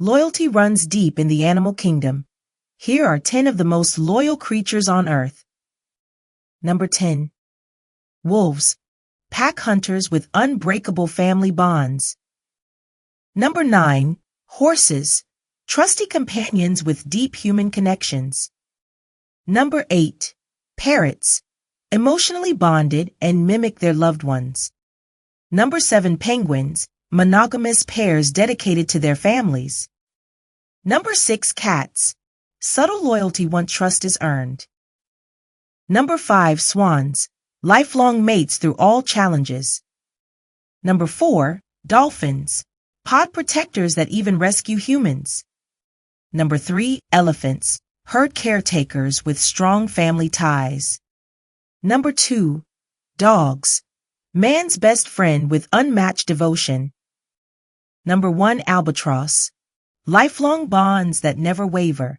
Loyalty runs deep in the animal kingdom. Here are 10 of the most loyal creatures on Earth. Number 10. Wolves, pack hunters with unbreakable family bonds. Number 9. Horses, trusty companions with deep human connections. Number 8. Parrots, emotionally bonded and mimic their loved ones. Number 7. Penguins, monogamous pairs dedicated to their families. Number 6. Cats, subtle loyalty once trust is earned. Number 5. Swans, lifelong mates through all challenges. Number 4. Dolphins, pod protectors that even rescue humans. Number 3. Elephants, herd caretakers with strong family ties. Number 2. Dogs, man's best friend with unmatched devotion. Number 1. Albatross, lifelong bonds that never waver.